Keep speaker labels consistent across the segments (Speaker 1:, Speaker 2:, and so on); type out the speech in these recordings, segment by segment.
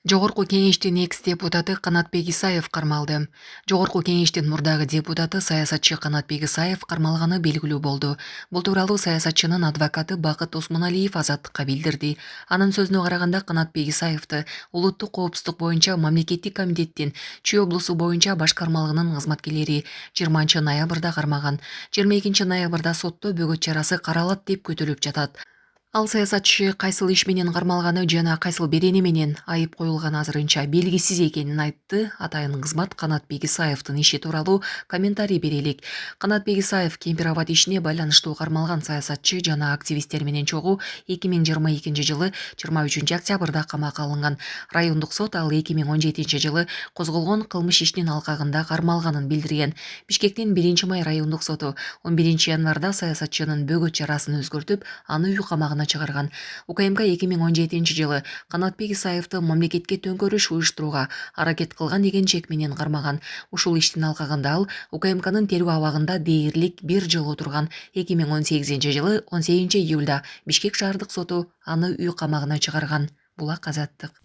Speaker 1: Жогорку кеңештин экс-депутаты Канатбек Исаев кармалды. Жогорку кеңештин мурдагы депутаты саясатчы Канатбек Исаев кармалганы белгилүү болду. Бул тууралуу саясатчынын адвокаты Бакыт Осмоналиев Азаттыкка билдирди. Анын сөзүнө караганда Канатбек Исаевди улуттук коопсуздук боюнча мамлекеттик комитеттин Чүй облусу боюнча башкармалыгынын кызматкерлери 20-ноябрда кармаган. 22-ноябрда сотто бөгөт чарасы каралат деп күтүлүп жатат. Ал саясатчы кайсыл иш менен кармалганы жана кайсыл берени менен айып коюлганы азырынча белгисиз экенин айтты. Атайын кызмат Канатбек Исаевдин иши тууралуу комментарий берелик. Канатбек Исаев Кемпир Абад ишине байланыштуу кармалган саясатчы жана активисттер менен чогуу 2022-жылы 23-октябрда камакка алынган. Райондук сот ал 2017-жылы козголгон кылмыш ишинин алкагында кармалганын билдирген. Бишкектин 1-май райондук соту 11-январда саясатчынын бөгөт чарасын өзгөртүп, аны үй камагына чыгарган. УКМК 2017-жылы Канатбек Исаевди мамлекетке төңкөрүш уюштурууга аракет кылган деген чек менен кармаган. Ушул иштин алкагында ал УКМКнын тергөө абагында дээрлик 1 жыл отурган. 2018-жылы 18-июлда Бишкек шаардык соту аны үй камагына чыгарган. Булак Азаттык.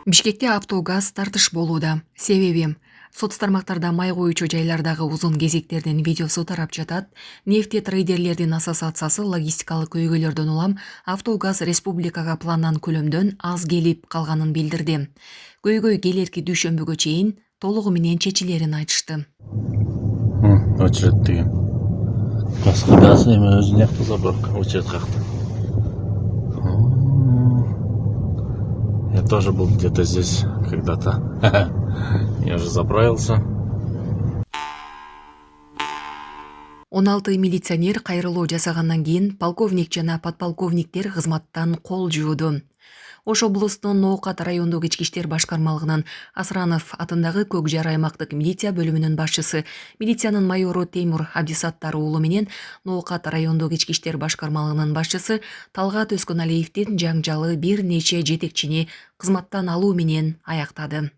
Speaker 1: Бишкекте автогаз тартыш болууда. Себеби соц тармактарда май коюучу жайлардагы узун кезектердин видеосу тарап жатат. Нефти трейдерлердин ассоциациясы логистикалык көйгөйлөрдөн улам автогаз республикага пландан көлөмдөн аз келип калганын билдирди. Көйгөй келерки дүйшөмбүгө чейин толугу менен чечилерин айтышты.
Speaker 2: Очередь деген. Газ эме өзүнүн якты заборка, очередь какты. Я тоже был где-то здесь когда-то. Я уже заправился.
Speaker 1: 16 милиционер кайрылуу жасагандан кийин полковник жана подполковниктер кызматтан кол жууду. Ош облусунун Ноокат райондук ички иштер башкармалыгынын Асранов атындагы Көк Жар аймактык милиция бөлүмүнүн башчысы, милициянын майору Теймур Абдисаттар уулу менен Ноокат райондук ички иштер башкармалыгынын башчысы Талгат Өскөналиевдин жаңжалы бир нече жетекчини кызматтан алуу менен аяктады.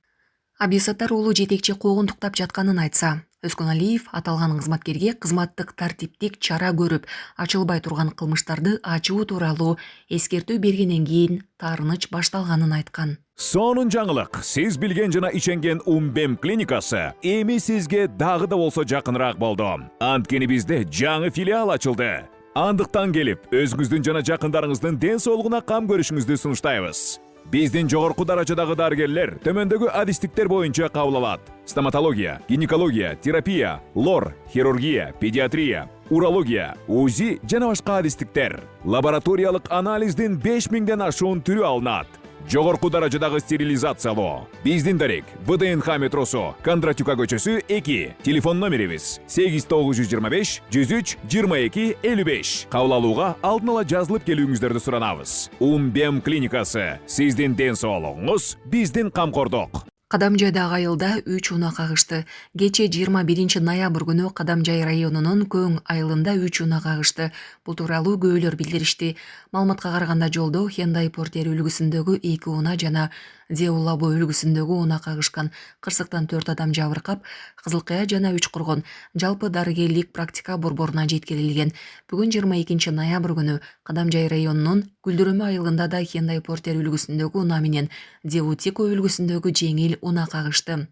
Speaker 1: Абдисаттар уулу жетекчи куугунтуктап жатканын айтса, Өскөналиев аталган кызматкерге кызматтык тартиптик чара көрүп, ачылбай турган кылмыштарды ачуу тууралуу эскертүү бергенден кийин таарыныч башталганын айткан.
Speaker 3: Сонун жаңылык. Сиз билген жана иченген Умбем клиникасы эми сизге дагы да болсо жакыныраак болду. Анткени бизде жаңы филиал ачылды. Андыктан келип, өзүңүздүн жана жакындарыңыздын ден соолугуна кам көрүшүңүздү сунуштайбыз. Биздин жогорку даражадагы дарыгерлер төмөндөгү адистиктер боюнча кабыл алат. Стоматология, гинекология, терапия, лор, хирургия, педиатрия, урология, УЗИ жана башка адистиктер. Лабораториялык анализдин 5000ден ашуун түрү алынат. Жогорку даражадагы стерилизациялоо. Биздин дарек ВДНХ метросу, Кондратюка көчөсү 2. Телефон номерибиз 8925 103 22 55. Кабыл алууга алдын ала жазылып келүүңүздөрдү суранабыз. Умбем клиникасы. Сиздин ден соолугуңуз, биздин камкордук.
Speaker 1: Кадамжайдагы айылда 3 унаа кагышты. Кече 21-ноябрь күнү Кадамжай районунун Көң айылында 3 унаа кагышты. Бул тууралуу көөлөр билдиришти. Маалыматка караганда жолдо Hyundai Porter үлгүсүндөгү 2 унаа жана Деулабо үлгүсүндөгү унаа кагышкан. Кырсыктан 4 адам жабыркап, Кызылкая жана 3 кургон жалпы дарыгерлик практика борборуна жеткирилген. Бүгүн 22-ноябрь күнү Кадамжай районунун Гүлдүрөмө айылында да Hyundai Porter үлгүсүндөгү унаа менен Деутико үлгүсүндөгү жеңил унаа кагышты.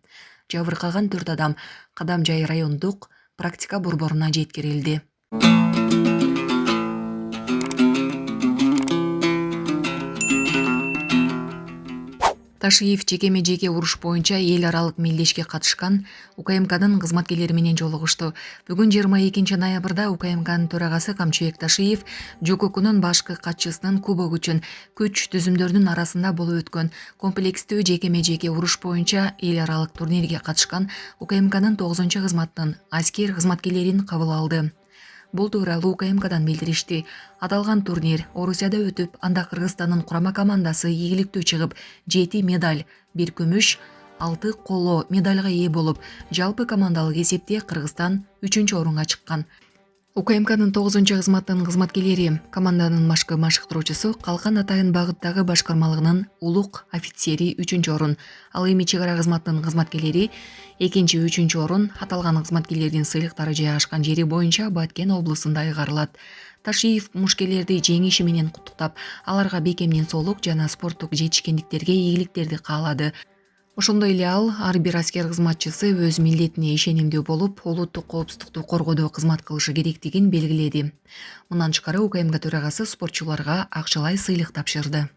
Speaker 1: Жабыркаган 4 адам Кадамжай райондук практика борборуна жеткирилди. Ташиев жекеме-жеке уруш боюнча эл аралык мелдешке катышкан УКМКнын кызматкерлери менен жолугушту. Бүгүн 22-ноябрда УКМКнын төрагасы Камчыбек Ташиев ЖККнын башкы катчысынын кубок үчүн күч түзүмдөрүнүн арасында болуп өткөн комплекстүү жекеме-жеке уруш боюнча эл аралык турнирге катышкан УКМКнын 9-кызматтын аскер кызматкерлерин кабыл алды. Бул тууралуу УКМКдан билдиришти. Аталган турнир Орусияда өтүп, анда Кыргызстандын курама командасы ийгиликтүү чыгып, 7 медаль, 1 күмүш, 6 коло медальга ээ болуп, жалпы командалык эсепте Кыргызстан 3-орунга чыккан. УКМКнын 9-чы кызматынын кызматкерлери, команданын башкы машыктыруучусу, Калкан Атайын багыттагы башкармалыгынын улук офицери 3-чү орун, ал эми чек ара кызматынын кызматкерлери 2-чи, 3-чү орун аталган кызматкерлердин сыйлыктары жайгашкан жери боюнча Баткен облусунда ыйгарылат. Ташиев мушкерлерди жеңиши менен куттуктап, аларга бекемдин соолук жана спорттук жетишкендиктерге ийгиликтерди каалады. Ошондой эле ал ар бир аскер кызматчысы өз милдетине ишенимдүү болуп, улуттук коопсуздукту коргоодо кызмат кылышы керектигин белгиледи. Мындан тышкары УКМК төрагасы спортчуларга акчалай сыйлык тапшырды.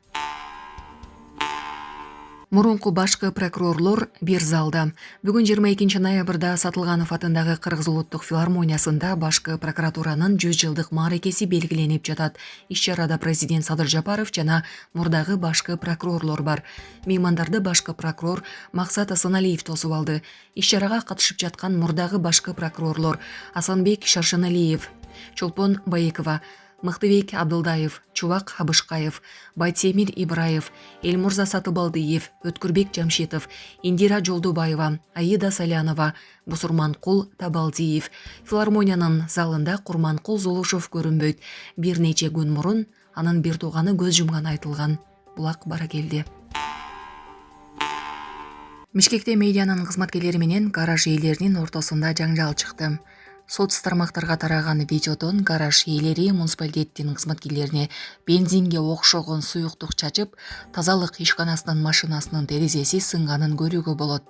Speaker 1: Мурунку башкы прокурорлор бир залда. Бүгүн 22 ноябрда Сатылганов атындагы Кыргыз улуттук филармониясында башкы прокуратуранын 100 жылдык мааракеси белгиленип жатат. Иш-чарада президент Садыр Жапаров жана мурдагы башкы прокурорлор бар. Меймандарды башкы прокурор Максат Асаналиев тосуп алды. Иш-чарага катышып жаткан мурдагы башкы прокурорлор Асанбек Шаршаналиев, Чолпон Баекова, Мыктыбек Абдылдаев, Чубак Абышкаев, Байтемир Ибраев, Элмурза Сатыбалдиев, Өткүрбек Жамшитов, Индира Жолдубаева, Аида Салянова, Бусурманкул Табалдиев. Филармониянын залында Курманкул Зулушев көрүнбөйт. Бир нече күн мурун анын бир тууганы көз жумган айтылган. Булак бара келди. Бишкекте медианын кызматкерлери менен гараж ээлеринин ортосунда жаңжал чыкты. Соц тармактарга тараган видеодон гараж ээлери муниципалитеттин кызматкерлерине бензинге окшогон суюктук чачып, тазалык ишканасынын машинасынын терезеси сынганын көрүүгө болот.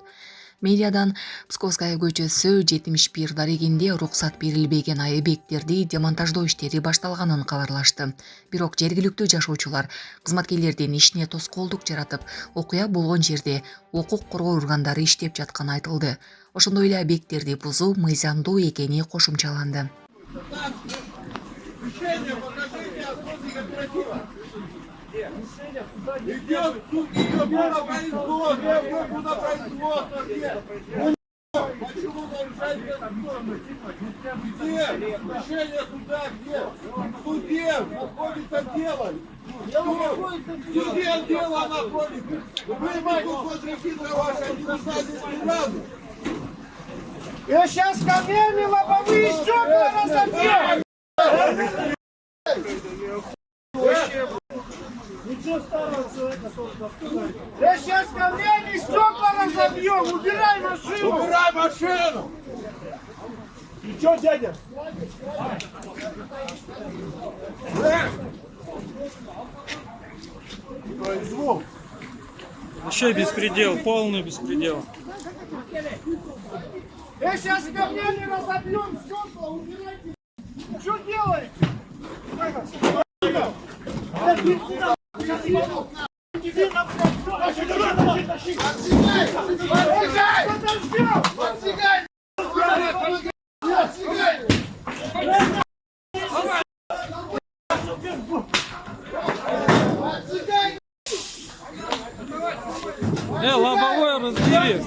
Speaker 1: Медиадан Псковская көчөсү 71 дарегинде уруксат берилбеген объекттерди демонтаждоо иштери башталганын кабарлашты. Бирок жергиликтүү жашоочулар кызматкерлердин ишине тоскоолдук жаратып, окуя болгон жерде укук коргоо органдары иштеп жатканы айтылды. Ошондой эле объекттерди бузуу мыйзамдуу экени кошумчаланды.
Speaker 4: Идет суд, идет на производство, на производство. Почему нарушаете закон? Где? Решение суда где? В суде находится дело. В суде дело находится. Вы могли регистрировать административный разум.
Speaker 5: Я сейчас камнями лобовые стекла разобью! Ничего старого человека тоже. Я сейчас камнями стекла разобьем! Убирай машину!
Speaker 4: Убирай машину!
Speaker 5: И что, дядя?
Speaker 4: Произвол.
Speaker 6: Вообще беспредел, полный беспредел.
Speaker 5: Я сейчас камнями разобьем стекла! Убирайте! Что делаете?
Speaker 6: Лобовое разбери.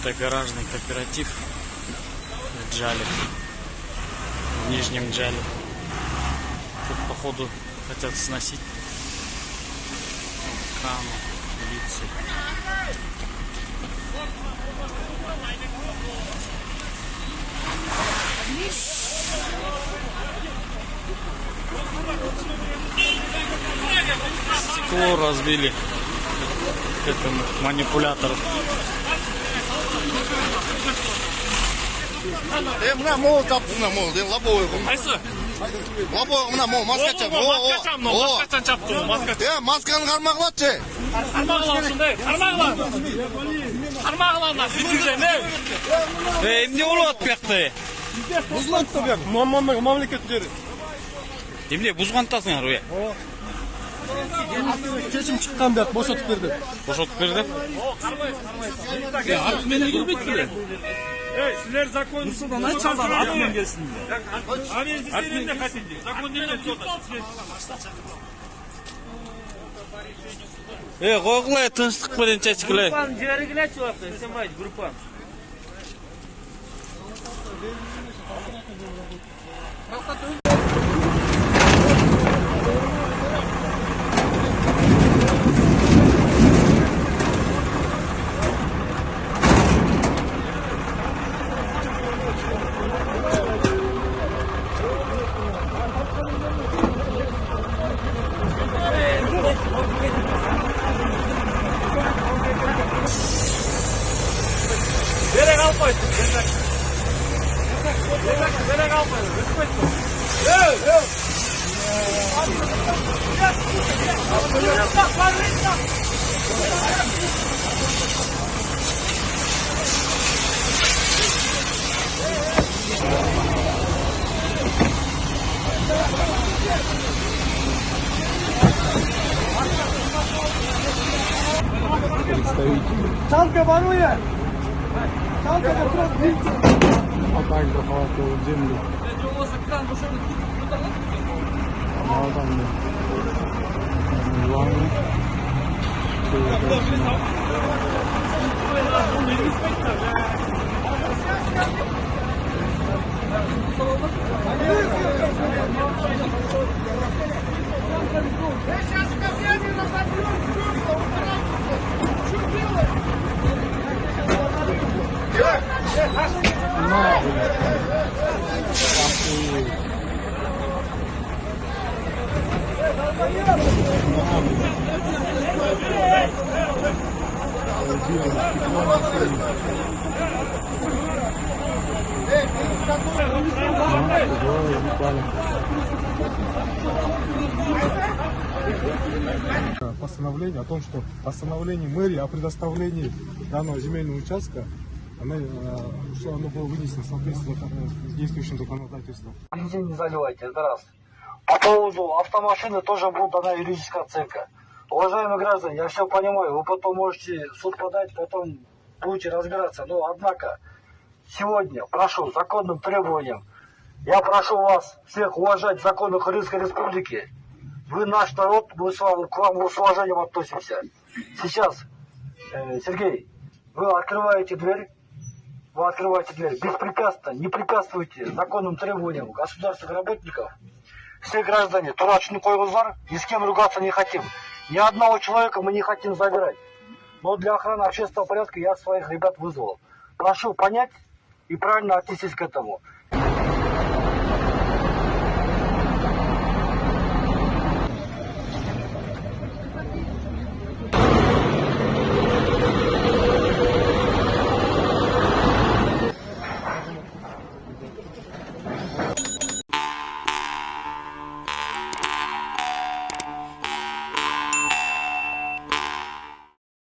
Speaker 6: Это гаражный кооператив в Джале, в Нижнем Джале. Тут походу хотят сносить краны, лица. Стекло разбили к этому манипулятору.
Speaker 7: Мына мол таптым, мына мол, лобовой қой.
Speaker 6: Қайсы?
Speaker 7: Лобовой мына мол, маска чап.
Speaker 6: Маскачан чаптым, маска.
Speaker 7: Масканы қармақлатшы.
Speaker 6: Қармағылан сондай, қармағылан. Қармағылан, сүйтілген, Эмне болуп атпакты?
Speaker 5: Бузлантта бер. Мамлекет жери.
Speaker 6: Эмне бузгантасыңар ой?
Speaker 5: Чечим чыккан бер, бошотуп берди.
Speaker 6: Бошотуп берди?
Speaker 5: Ат менен келбейт беле.
Speaker 6: Силер законсыздан айтсаңдар, ат менен келсиңер. А мен сиздерден де хотели. Закон менен сотат. Койгула, тынчтык менен чечкиле.
Speaker 8: Группаны жибергилечи убакта, сен группаны.
Speaker 6: Берег алып қойсын. Берег алып қойсын. Өтіп қойсын.
Speaker 5: Чалка ворует! Чалка вопрос
Speaker 8: А также холодную землю. Молодым. Главное.
Speaker 5: Сейчас ко мне разобьем стекла, убирайтесь! Что делать?
Speaker 8: Постановление о том, что постановление мэрии о предоставлении данного земельного участка, что оно было вынесено в соответствии с действующим законодательством.
Speaker 9: Бензин не заливайте, это раз. По поводу автомашины тоже будет дана юридическая оценка. Уважаемые граждане, я все понимаю, вы потом можете в суд подать, потом будете разбираться. Но, однако, сегодня прошу законным требованием, я прошу вас всех уважать законы Крымской Республики. Вы наш народ, мы к вам с уважением относимся. Сейчас, Сергей, вы открываете дверь беспрепятственно, не препятствуйте законным требованиям государственных работников. Все граждане, турачный койгузар, ни с кем ругаться не хотим. Ни одного человека мы не хотим забирать. Но для охраны общественного порядка я своих ребят вызвал. Прошу понять и правильно отнестись к этому.